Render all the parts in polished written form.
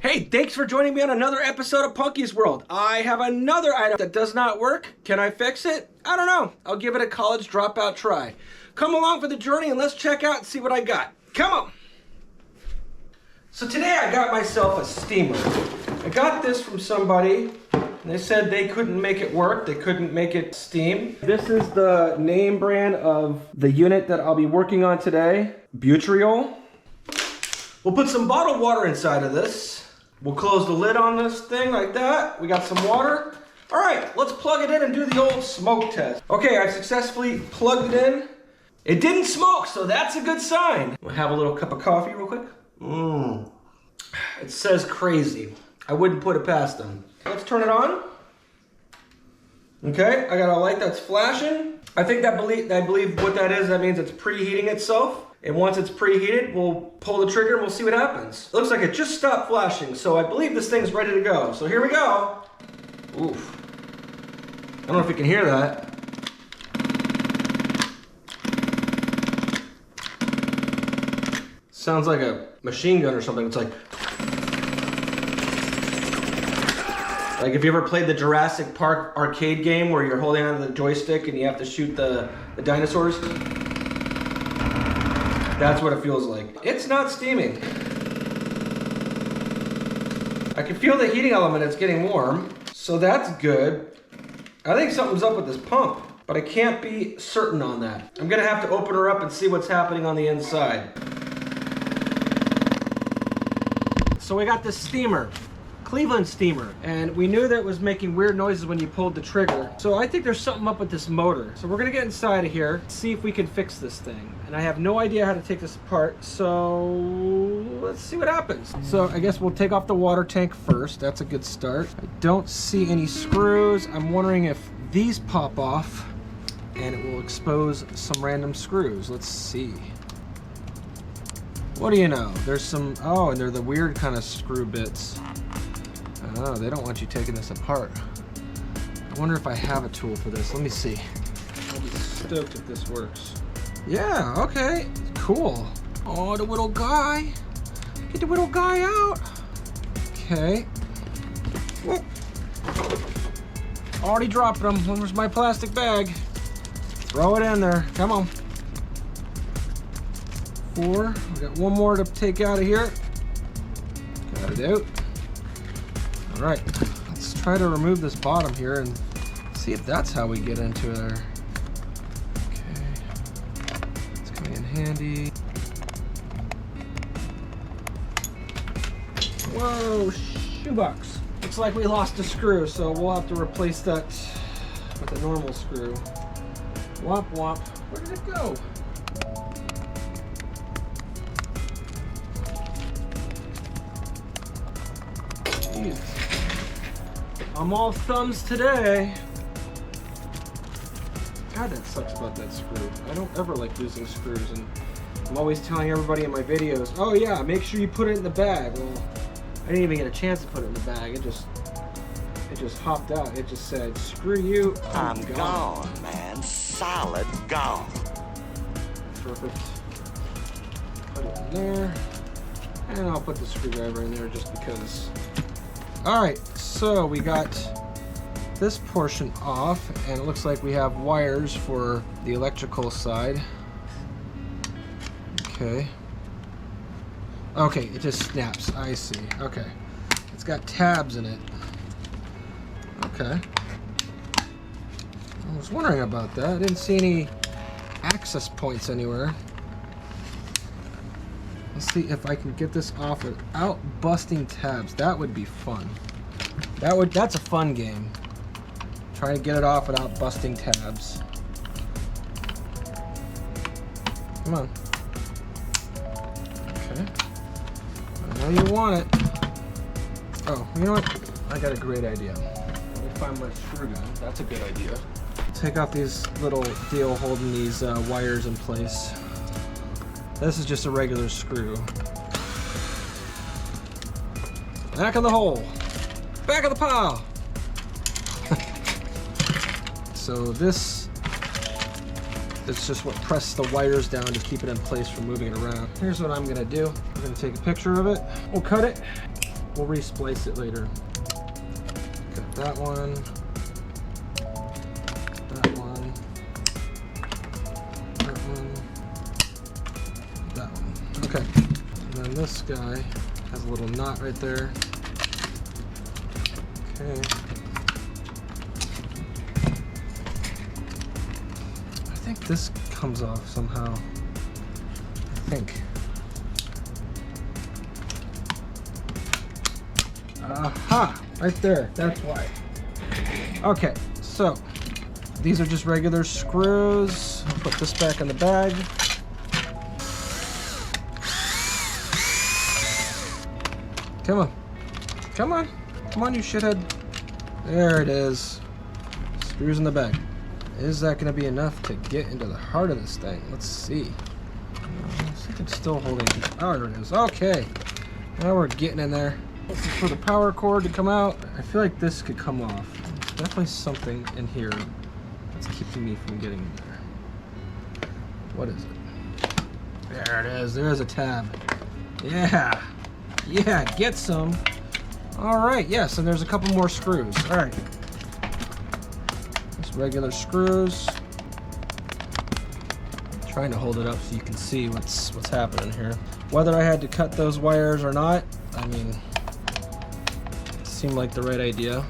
Hey, thanks for joining me on another episode of Punky's World. I have another item that does not work. Can I fix it? I don't know. I'll give it a college dropout try. Come along for the journey and let's check out and see what I got. Come on. So today I got myself a steamer. I got this from somebody and they said they couldn't make it work. They couldn't make it steam. This is the name brand of the unit that I'll be working on today, Beautural. We'll put some bottled water inside of this. We'll close the lid on this thing like that. We got some water. All right, let's plug it in and do the old smoke test. Okay, I successfully plugged it in. It didn't smoke, so that's a good sign. We'll have a little cup of coffee real quick. It says crazy. I wouldn't put it past them. Let's turn it on. Okay, I got a light that's flashing. I believe what that is, that means it's preheating itself. And once it's preheated, we'll pull the trigger and we'll see what happens. It looks like it just stopped flashing, so I believe this thing's ready to go. So here we go. Oof. I don't know if you can hear that. Sounds like a machine gun or something. It's like if you ever played the Jurassic Park arcade game where you're holding onto the joystick and you have to shoot the dinosaurs. That's what it feels like. It's not steaming. I can feel the heating element, it's getting warm. So that's good. I think something's up with this pump, but I can't be certain on that. I'm gonna have to open her up and see what's happening on the inside. So we got this steamer. Cleveland steamer, and we knew that it was making weird noises when you pulled the trigger. So I think there's something up with this motor. So we're gonna get inside of here, see if we can fix this thing. And I have no idea how to take this apart, so let's see what happens. So I guess we'll take off the water tank first. That's a good start. I don't see any screws. I'm wondering if these pop off and it will expose some random screws. Let's see. What do you know? There's some, oh, and they're the weird kind of screw bits. Oh, they don't want you taking this apart. I wonder if I have a tool for this. Let me see. I'll be stoked if this works. Yeah, okay, cool. Oh, the little guy. Get the little guy out. Okay. Whoop. Already dropped them. Where's my plastic bag? Throw it in there. Come on. 4. We got one more to take out of here. Got it out. All right, let's try to remove this bottom here and see if that's how we get into there. Okay, it's coming in handy. Whoa, shoebox. Looks like we lost a screw, so we'll have to replace that with a normal screw. Womp womp. Where did it go? Jeez. I'm all thumbs today. God, that sucks about that screw. I don't ever like losing screws, and I'm always telling everybody in my videos, oh yeah, make sure you put it in the bag. Well, I didn't even get a chance to put it in the bag. It just hopped out. It just said, screw you, I'm gone, man. Solid gone. Perfect. Put it in there. And I'll put the screwdriver in there just because. All right, so we got this portion off, and it looks like we have wires for the electrical side. Okay. Okay, it just snaps. I see. Okay. It's got tabs in it. Okay. I was wondering about that. I didn't see any access points anywhere. Let's see if I can get this off without busting tabs. That would be fun. That's a fun game. Trying to get it off without busting tabs. Come on. Okay. I know you want it. Oh, you know what? I got a great idea. Let me find my screw gun. That's a good idea. Take off these little deal holding these wires in place. This is just a regular screw. Back of the hole. Back of the pile. So this It's just what presses the wires down to keep it in place from moving it around. Here's what I'm gonna do. I'm gonna take a picture of it. We'll cut it. We'll re-splice it later. Got that one. That one. That one. That one. Okay. And then this guy has a little knot right there. Okay. I think this comes off somehow. I think. Aha! Right there. That's why. Okay, so these are just regular screws. Put this back in the bag. Come on. Come on. Come on, you shithead. There it is. Screws in the bag. Is that going to be enough to get into the heart of this thing? Let's see. I think it's still holding. Oh, there it is. Okay. Now we're getting in there. This is for the power cord to come out. I feel like this could come off. There's definitely something in here that's keeping me from getting in there. What is it? There it is. There's a tab. Yeah. Yeah, get some. All right, yes, and there's a couple more screws. All right. Just regular screws. Trying to hold it up so you can see what's happening here. Whether I had to cut those wires or not, I mean, it seemed like the right idea.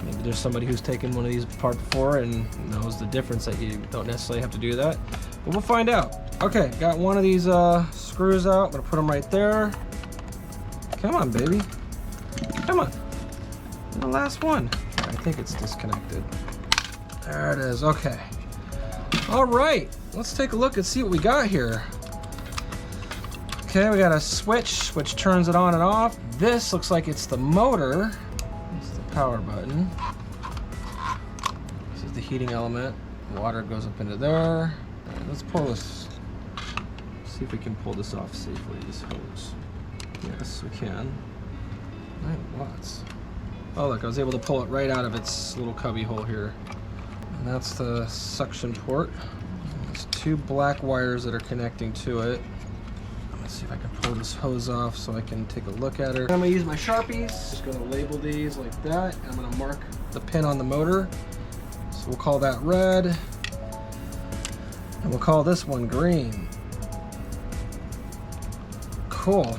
Maybe there's somebody who's taken one of these apart before and knows the difference that you don't necessarily have to do that. But we'll find out. Okay, got one of these screws out. I'm gonna put them right there. Come on, baby. Come on. And the last one. I think it's disconnected. There it is. Okay. All right. Let's take a look and see what we got here. Okay, we got a switch which turns it on and off. This looks like it's the motor. It's the power button. This is the heating element. Water goes up into there. Right, let's pull this. See if we can pull this off safely, this hose. Yes, we can. 9 watts. Oh look, I was able to pull it right out of its little cubby hole here. And that's the suction port. There's 2 black wires that are connecting to it. Let's see if I can pull this hose off so I can take a look at her. I'm gonna use my Sharpies. Just gonna label these like that. And I'm gonna mark the pin on the motor. So we'll call that red. And we'll call this one green. Cool.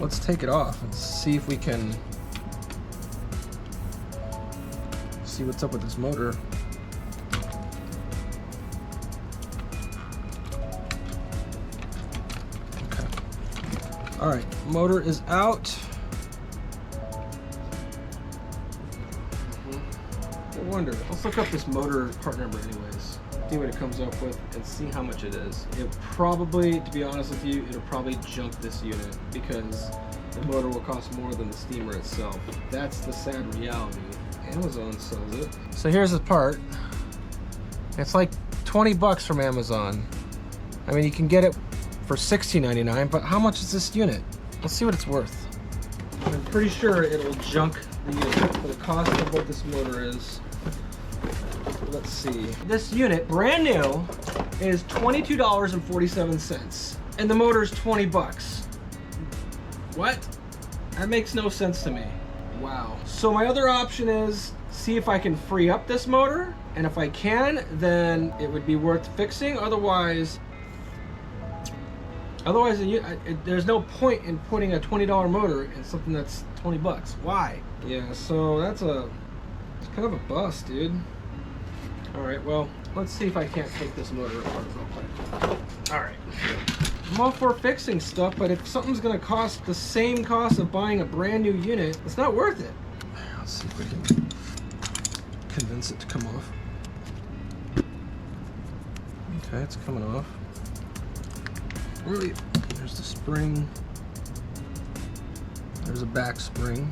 Let's take it off and see if we can see what's up with this motor. Okay. All right, motor is out. I wonder. Let's look up this motor part number anyways. See what it comes up with and see how much it is. It probably, to be honest with you, it'll probably junk this unit because the motor will cost more than the steamer itself. That's the sad reality. Amazon sells it. So here's the part. It's like 20 bucks from Amazon. I mean, you can get it for $16.99, but how much is this unit? Let's see what it's worth. I'm pretty sure it'll junk the unit for the cost of what this motor is. Let's see. This unit, brand new, is $22.47, and the motor is 20 bucks. What? That makes no sense to me. Wow. So my other option is see if I can free up this motor, and if I can, then it would be worth fixing. Otherwise, there's no point in putting a $20 motor in something that's 20 bucks. Why? Yeah, so it's kind of a bust, dude. All right, well, let's see if I can't take this motor apart real quick. All right. I'm all for fixing stuff, but if something's gonna cost the same cost of buying a brand new unit, it's not worth it. Let's see if we can convince it to come off. Okay, it's coming off. Really, there's the spring. There's a back spring.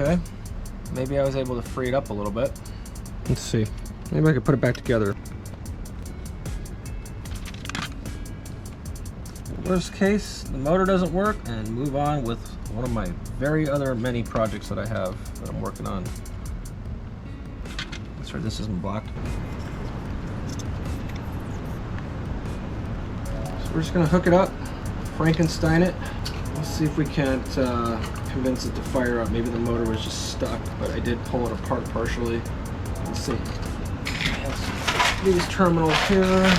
Okay, maybe I was able to free it up a little bit. Let's see, maybe I could put it back together. Worst case, the motor doesn't work, and move on with one of my very other many projects that I have that I'm working on. That's right, this isn't blocked. So we're just gonna hook it up, Frankenstein it. Let's see if we can't convince it to fire up. Maybe the motor was just stuck, but I did pull it apart partially. Let's see. These terminals here.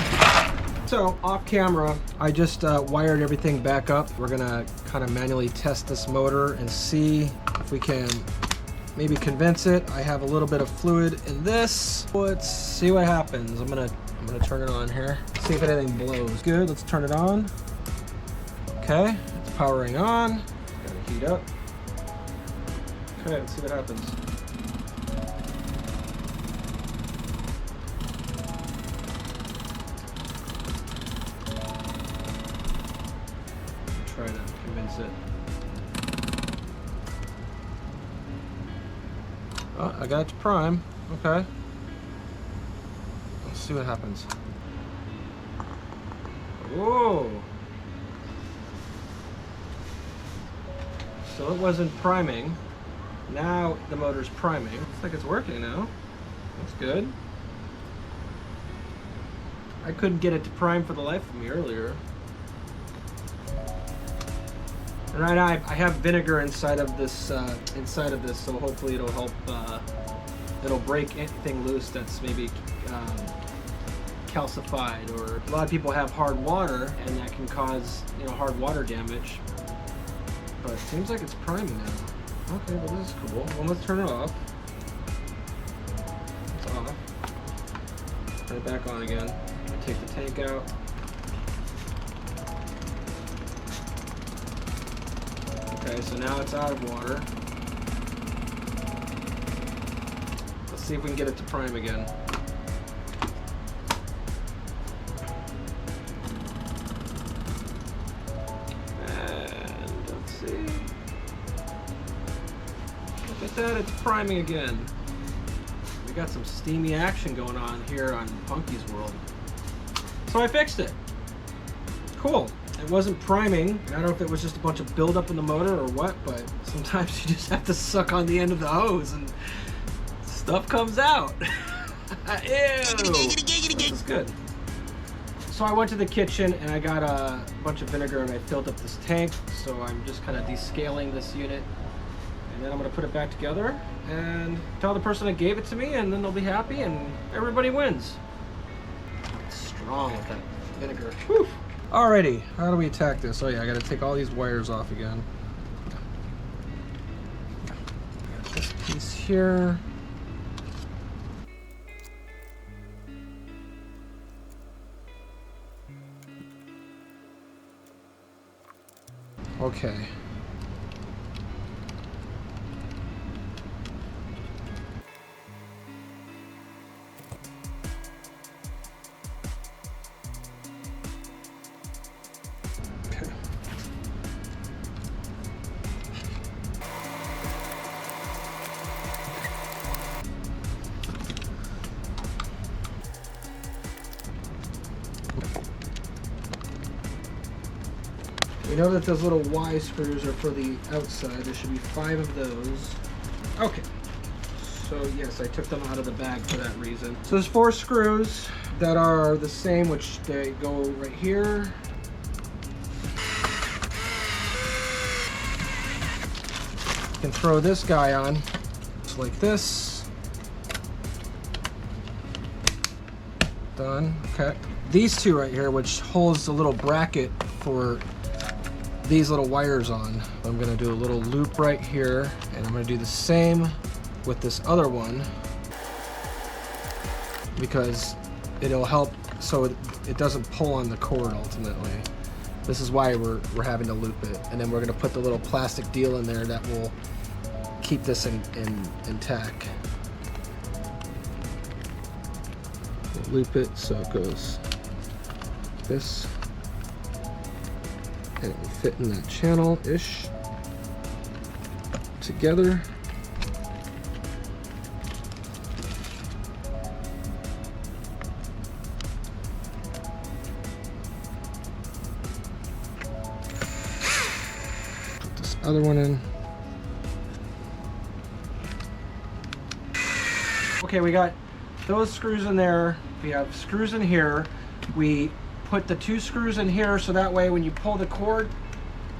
So off camera, I just wired everything back up. We're gonna kind of manually test this motor and see if we can maybe convince it. I have a little bit of fluid in this. Let's see what happens. I'm gonna turn it on here. See if anything blows. Good, let's turn it on. Okay, it's powering on. Gotta heat up. Okay, let's see what happens. Try to convince it. Oh, I got it to prime. Okay. Let's see what happens. Whoa. So it wasn't priming. Now the motor's priming. Looks like it's working now. That's good. I couldn't get it to prime for the life of me earlier. And right now I have vinegar inside of this, so hopefully it'll help. It'll break anything loose that's maybe calcified, or a lot of people have hard water, and that can cause hard water damage. But it seems like it's priming now. Okay, well this is cool. Well, let's turn it off. It's off. Turn it back on again. Take the tank out. Okay, so now it's out of water. Let's see if we can get it to prime again. And let's see. Look at that, it's priming again. We got some steamy action going on here on Punky's World. So I fixed it. Cool. It wasn't priming. I don't know if it was just a bunch of buildup in the motor or what, but sometimes you just have to suck on the end of the hose and stuff comes out. Ew! This is good. So I went to the kitchen and I got a bunch of vinegar and I filled up this tank. So I'm just kind of descaling this unit. And then I'm going to put it back together and tell the person that gave it to me, and then they'll be happy and everybody wins. It's strong with that vinegar. Whew. Alrighty, how do we attack this? Oh yeah, I gotta take all these wires off again. Got this piece here. Okay. We know that those little Y screws are for the outside. There should be 5 of those. Okay. So yes, I took them out of the bag for that reason. So there's 4 screws that are the same, which they go right here. You can throw this guy on, just like this. Done. Okay. These 2 right here, which holds the little bracket for these little wires on. I'm gonna do a little loop right here, and I'm gonna do the same with this other one because it'll help so it doesn't pull on the cord ultimately. This is why we're having to loop it, and then we're gonna put the little plastic deal in there that will keep this intact. We'll loop it so it goes this. And it will fit in that channel-ish together. other one in. Okay, we got those screws in there. We have screws in here. We put the 2 screws in here so that way when you pull the cord,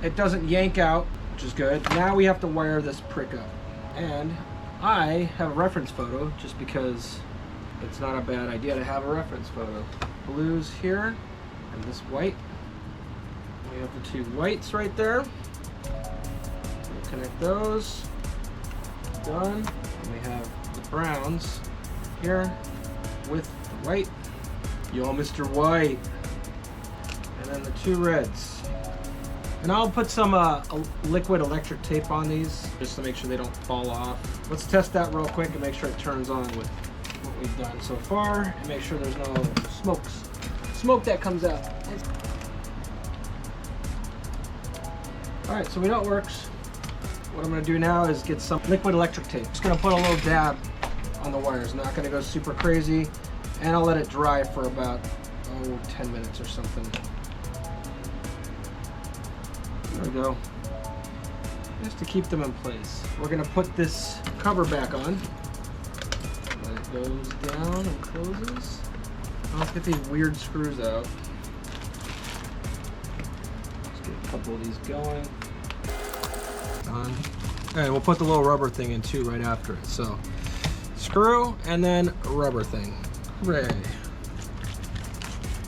it doesn't yank out, which is good. Now we have to wire this prick up. And I have a reference photo just because it's not a bad idea to have a reference photo. Blues here and this white. We have the 2 whites right there. We'll connect those. Done. And we have the browns here with the white. Yo, Mr. White. And then the 2 reds. And I'll put some liquid electric tape on these just to make sure they don't fall off. Let's test that real quick and make sure it turns on with what we've done so far and make sure there's no smoke that comes out. All right, so we know it works. What I'm gonna do now is get some liquid electric tape. Just gonna put a little dab on the wires. Not gonna go super crazy. And I'll let it dry for about 10 minutes or something. There we go. Just to keep them in place. We're gonna put this cover back on. Let it goes down and closes. Let's get these weird screws out. Let's get a couple of these going. On. Alright, we'll put the little rubber thing in too right after it. So, screw and then rubber thing. Hooray.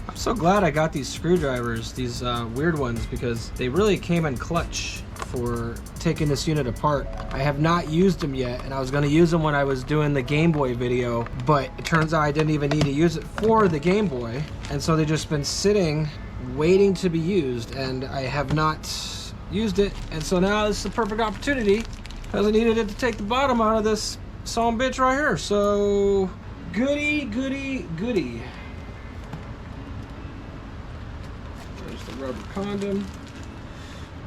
I'm so glad I got these screwdrivers, these weird ones, because they really came in clutch for taking this unit apart. I have not used them yet, and I was going to use them when I was doing the Game Boy video, but it turns out I didn't even need to use it for the Game Boy, and so they've just been sitting, waiting to be used, and I have not used it, and so now this is the perfect opportunity, because I needed it to take the bottom out of this son bitch right here, so goody, goody, goody. There's the rubber condom.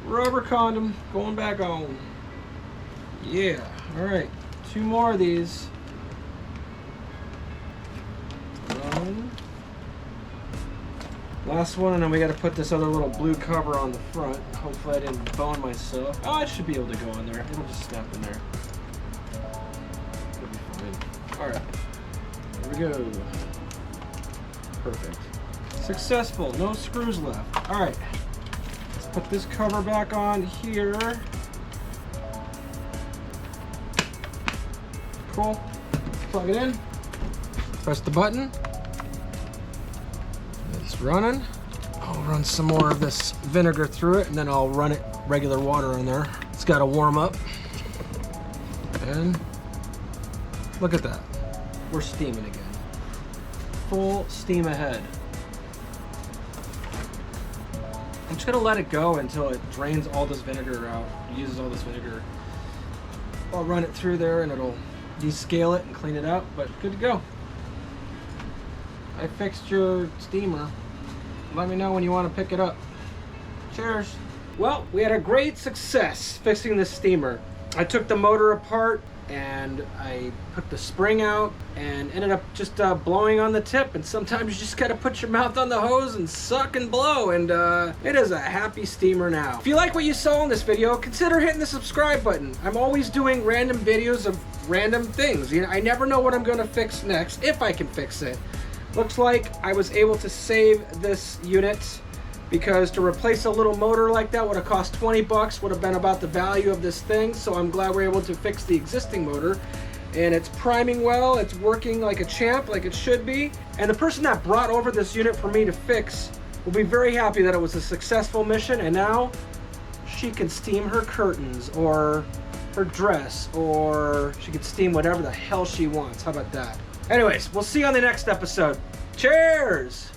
Rubber condom going back on. Yeah, all right, 2 more of these. One. Last one, and then we got to put this other little blue cover on the front. Hopefully I didn't bone myself. Oh, it should be able to go in there. It'll just snap in there. It'll be fine. All right, here we go. Perfect. Successful, no screws left. All right. Put this cover back on here. Cool. Plug it in. Press the button. It's running. I'll run some more of this vinegar through it and then I'll run it regular water in there. It's got to warm up. And look at that. We're steaming again. Full steam ahead. I'm just gonna let it go until it drains all this vinegar out, uses all this vinegar. I'll run it through there and it'll descale it and clean it out, but good to go. I fixed your steamer. Let me know when you want to pick it up. Cheers. Well, we had a great success fixing this steamer. I took the motor apart and I put the spring out and ended up just blowing on the tip, and sometimes you just gotta put your mouth on the hose and suck and blow, and it is a happy steamer now. If you like what you saw in this video, consider hitting the subscribe button. I'm always doing random videos of random things. You know, I never know what I'm gonna fix next, if I can fix it. Looks like I was able to save this unit, because to replace a little motor like that would have cost 20 bucks, would have been about the value of this thing. So I'm glad we're able to fix the existing motor, and it's priming well, it's working like a champ, like it should be. And the person that brought over this unit for me to fix will be very happy that it was a successful mission, and now she can steam her curtains or her dress, or she can steam whatever the hell she wants. How about that? Anyways, we'll see you on the next episode. Cheers!